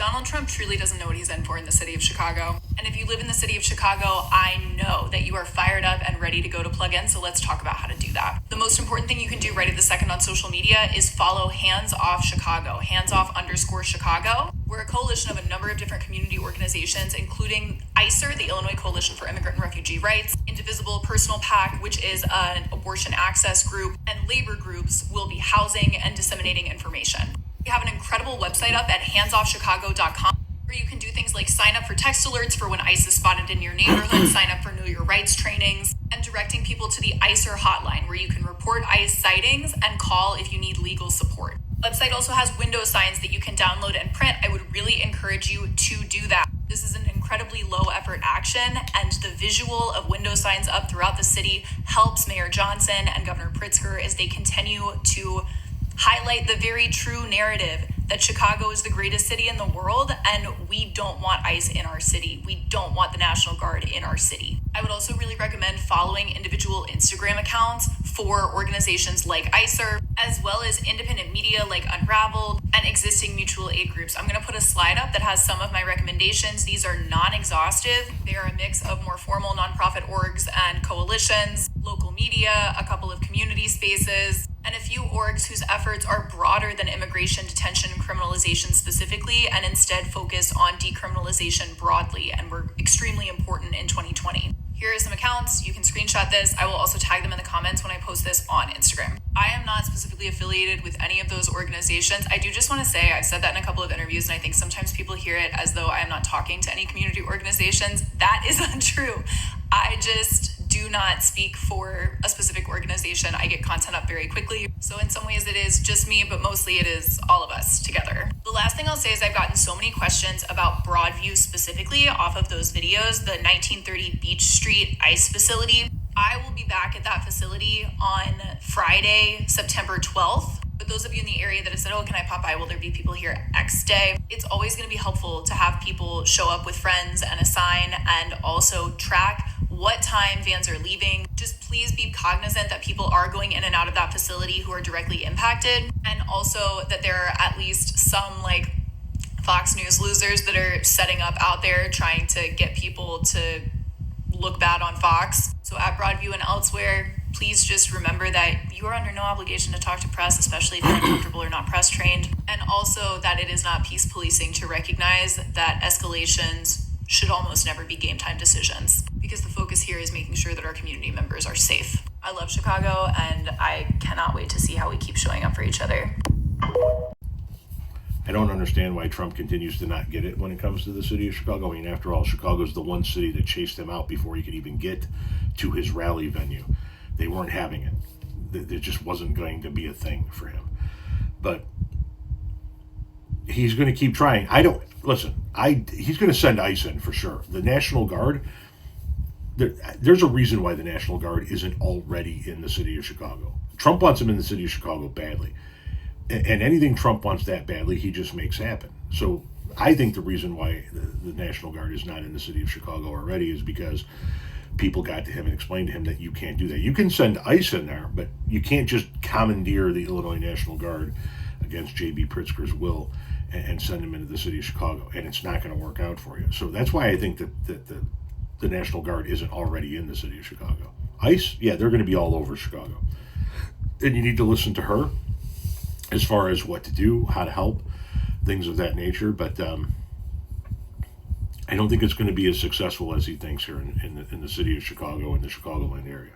Donald Trump truly doesn't know what he's in for in the city of Chicago. And if you live in the city of Chicago, I know that you are fired up and ready to go to plug in, so let's talk about how to do that. The most important thing you can do right at the second on social media is follow Hands Off Chicago, _Chicago. We're a coalition of a number of different community organizations, including ICER, the Illinois Coalition for Immigrant and Refugee Rights, Indivisible Personal PAC, which is an abortion access group, and labor groups will be housing and disseminating information. We have an incredible website up at handsoffchicago.com where you can do things like sign up for text alerts for when ICE is spotted in your neighborhood, sign up for Know Your Rights trainings, and directing people to the ICER hotline where you can report ICE sightings and call if you need legal support. The website also has window signs that you can download and print. I would really encourage you to do that. This is an incredibly low effort action, and the visual of window signs up throughout the city helps Mayor Johnson and Governor Pritzker as they continue to highlight the very true narrative that Chicago is the greatest city in the world, and we don't want ICE in our city. We don't want the National Guard in our city. I would also really recommend following individual Instagram accounts for organizations like ICER, as well as independent media like Unraveled and existing mutual aid groups. I'm going to put a slide up that has some of my recommendations. These are non-exhaustive. They are a mix of more formal nonprofit orgs and coalitions, local media, a couple of community spaces, and a few orgs whose efforts are broader than immigration, detention, and criminalization specifically, and instead focus on decriminalization broadly, and were extremely important in 2020. Here are some accounts. You can screenshot this. I will also tag them in the comments when I post this on Instagram. I am not specifically affiliated with any of those organizations. I do just want to say, I've said that in a couple of interviews, and I think sometimes people hear it as though I am not talking to any community organizations. That is untrue. I just do not speak for a specific organization. I get content up very quickly. So in some ways it is just me, but mostly it is all of us together. The last thing I'll say is I've gotten so many questions about Broadview specifically off of those videos, the 1930 Beach Street ICE facility. I will be back at that facility on Friday, September 12th. But those of you in the area that have said, oh, can I pop by? Will there be people here X day? It's always going to be helpful to have people show up with friends and a sign, and also track what time vans are leaving. Just please be cognizant that people are going in and out of that facility who are directly impacted, and also that there are at least some like Fox News losers that are setting up out there trying to get people to look bad on Fox. So at Broadview and elsewhere, please just remember that you are under no obligation to talk to press, especially if you're uncomfortable or not press trained. And also that it is not peace policing to recognize that escalations should almost never be game time decisions, because the focus here is making sure that our community members are safe. I love Chicago, and I cannot wait to see how we keep showing up for each other. I don't understand why Trump continues to not get it when it comes to the city of Chicago. I mean, after all, Chicago's the one city that chased him out before he could even get to his rally venue. They weren't having it. It just wasn't going to be a thing for him. But he's going to keep trying. He's going to send ICE in for sure. The National Guard, there's a reason why the National Guard isn't already in the city of Chicago. Trump wants them in the city of Chicago badly. And anything Trump wants that badly, he just makes happen. So I think the reason why the National Guard is not in the city of Chicago already is because people got to him and explained to him that you can't do that. You can send ICE in there, but you can't just commandeer the Illinois National Guard against J.B. Pritzker's will and send him into the city of Chicago. And it's not going to work out for you. So that's why I think that the National Guard isn't already in the city of Chicago. ICE, yeah, they're going to be all over Chicago. And you need to listen to her as far as what to do, how to help, things of that nature. But I don't think it's going to be as successful as he thinks here in the city of Chicago and the Chicagoland area.